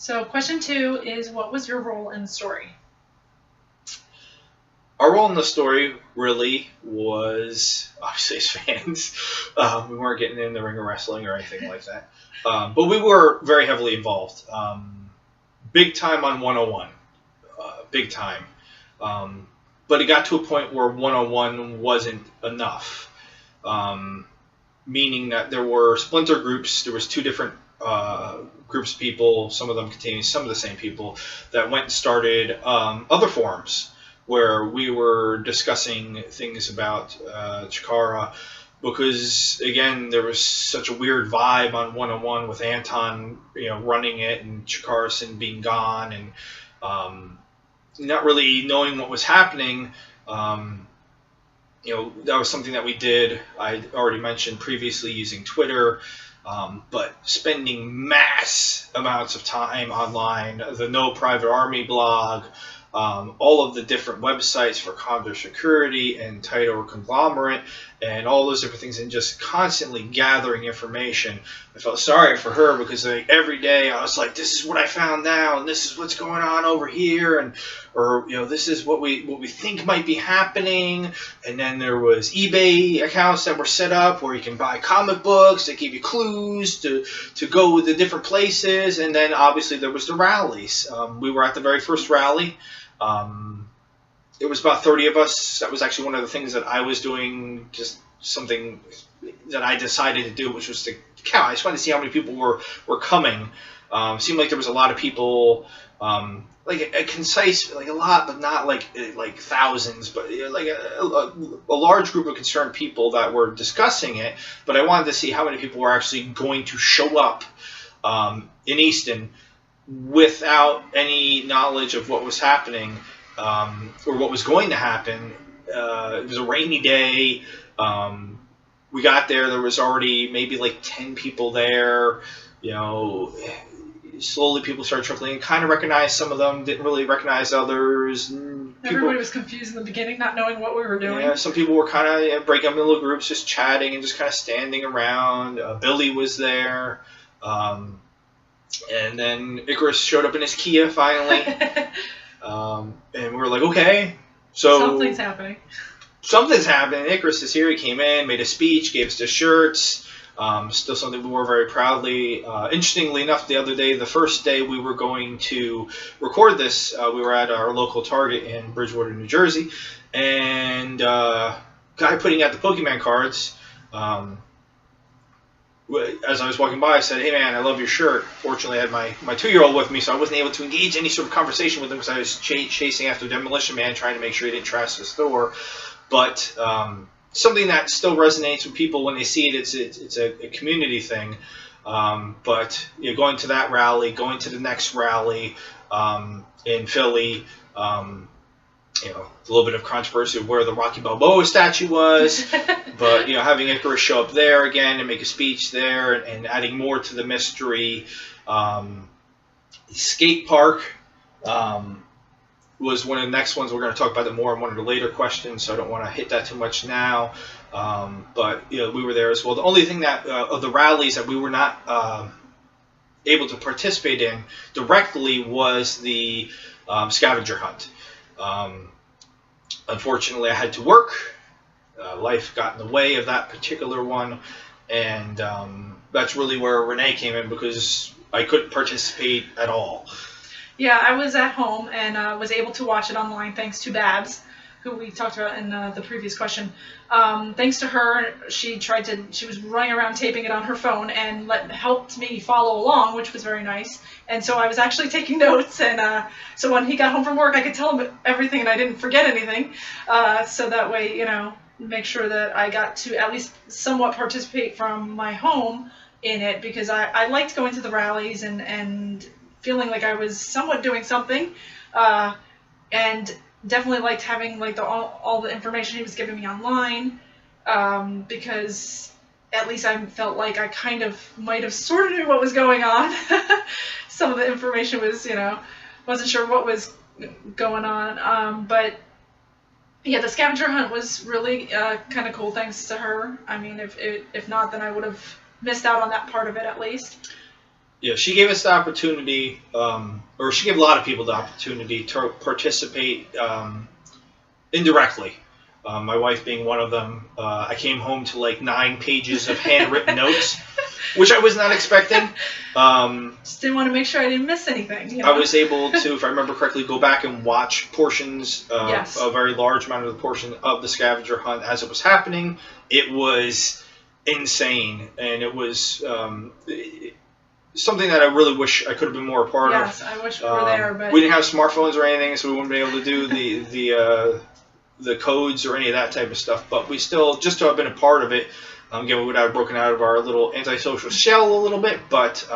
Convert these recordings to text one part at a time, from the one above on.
So question 2 is, what was your role in the story? Our role in the story really was, obviously, as fans. We weren't getting in the ring of wrestling or anything like that. But we were very heavily involved. Big time on 101. Big time. But it got to a point where 101 wasn't enough. Meaning that there were splinter groups. There was two different groups of people, some of them containing some of the same people, that went and started other forums where we were discussing things about Chikara, because again there was such a weird vibe on 101 with Anton, running it, and Chikara being gone, and not really knowing what was happening. That was something that we did. I already mentioned previously using Twitter. But spending mass amounts of time online, the No Private Army blog, all of the different websites for Condor Security and Title Conglomerate, and all those different things, and just constantly gathering information. I felt sorry for her because every day I was like, this is what I found now, and this is what's going on over here, or this is what we think might be happening. And then there was eBay accounts that were set up where you can buy comic books that give you clues to go with the different places. And then obviously there was the rallies. We were at the very first rally. It was about 30 of us. That was actually one of the things that I was doing, just something that I decided to do, which was to count. I just wanted to see how many people were coming. Seemed like there was a lot of people, like a concise, like a lot, but not like thousands, but like a large group of concerned people that were discussing it. But I wanted to see how many people were actually going to show up in Easton without any knowledge of what was happening, or what was going to happen. It was a rainy day. We got there was already maybe like 10 people there. Slowly people started trickling in. Kind of recognized some of them, didn't really recognize others. Everybody was confused in the beginning, not knowing what we were doing. Yeah, some people were kind of breaking up into little groups, just chatting and just kind of standing around. Billy was there. And then Icarus showed up in his Kia finally. And we were like, okay, so something's happening. Something's happening. Icarus is here. He came in, made a speech, gave us the shirts. Still something we wore very proudly. Interestingly enough, the other day, the first day we were going to record this, we were at our local Target in Bridgewater, New Jersey, and guy putting out the Pokemon cards. As I was walking by, I said, "Hey man, I love your shirt." Fortunately, I had my 2-year-old with me, so I wasn't able to engage any sort of conversation with him because I was chasing after Demolition Man, trying to make sure he didn't trash the store. But something that still resonates with people when they see it. It's a community thing. But going to that rally, going to the next rally in Philly. A little bit of controversy of where the Rocky Balboa statue was, but having Icarus show up there again and make a speech there, and adding more to the mystery. The skate park was one of the next ones. We're going to talk about it more in one of the later questions, so I don't want to hit that too much now. But we were there as well. The only thing that of the rallies that we were not able to participate in directly was the scavenger hunt. Unfortunately, I had to work. Life got in the way of that particular one, and that's really where Renee came in, because I couldn't participate at all. Yeah, I was at home and was able to watch it online thanks to Babs, who we talked about in the previous question. Thanks to her, she was running around taping it on her phone and helped me follow along, which was very nice. And so I was actually taking notes, and so when he got home from work, I could tell him everything and I didn't forget anything. So that way, make sure that I got to at least somewhat participate from my home in it, because I liked going to the rallies and feeling like I was somewhat doing something, and definitely liked having all the information he was giving me online, because at least I felt like I kind of might have sort of knew what was going on. Some of the information was, wasn't sure what was going on, but yeah, the scavenger hunt was really kind of cool thanks to her. I mean, if not, then I would have missed out on that part of it at least. Yeah, she gave us the opportunity, or she gave a lot of people the opportunity to participate indirectly. My wife being one of them. I came home to like 9 pages of handwritten notes, which I was not expecting. Just didn't want to make sure I didn't miss anything. You I know? was able to, if I remember correctly, go back and watch portions, Yes. a very large amount of the portion of the scavenger hunt as it was happening. It was insane, and it was something that I really wish I could have been more a part of. Yes, I wish we were there, but we didn't have smartphones or anything, so we wouldn't be able to do the codes or any of that type of stuff. But we still, just to have been a part of it, again, we would have broken out of our little antisocial shell a little bit, but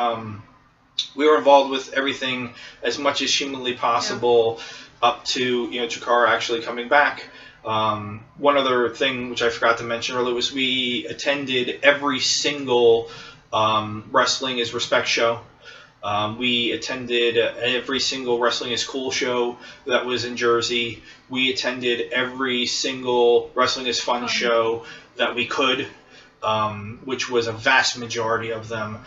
we were involved with everything as much as humanly possible, up to Chikara actually coming back. One other thing which I forgot to mention earlier was we attended every single Wrestling is Respect show. We attended every single Wrestling is Cool show that was in Jersey. We attended every single Wrestling is Fun show that we could, which was a vast majority of them.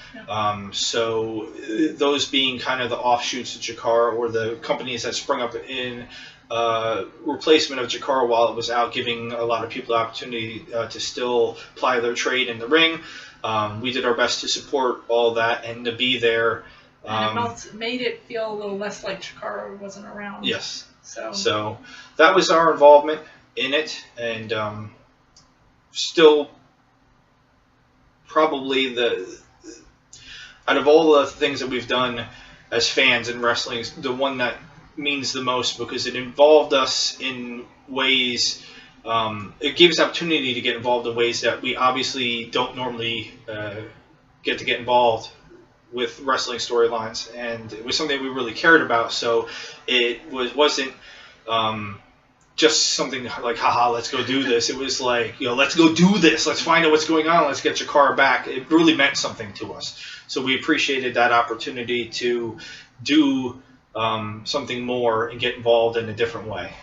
So those being kind of the offshoots of Chikara, or the companies that sprung up in replacement of Chikara while it was out, giving a lot of people the opportunity to still ply their trade in the ring. We did our best to support all that and to be there. And it made it feel a little less like Chikara wasn't around. Yes. So that was our involvement in it, and still probably out of all the things that we've done as fans in wrestling, the one that means the most, because it involved us in ways. It gave us opportunity to get involved in ways that we obviously don't normally get involved with wrestling storylines, and it was something we really cared about. So it wasn't just something like, haha, let's go do this. It was like, let's go do this. Let's find out what's going on. Let's get Chikara back. It really meant something to us. So we appreciated that opportunity to do something more and get involved in a different way.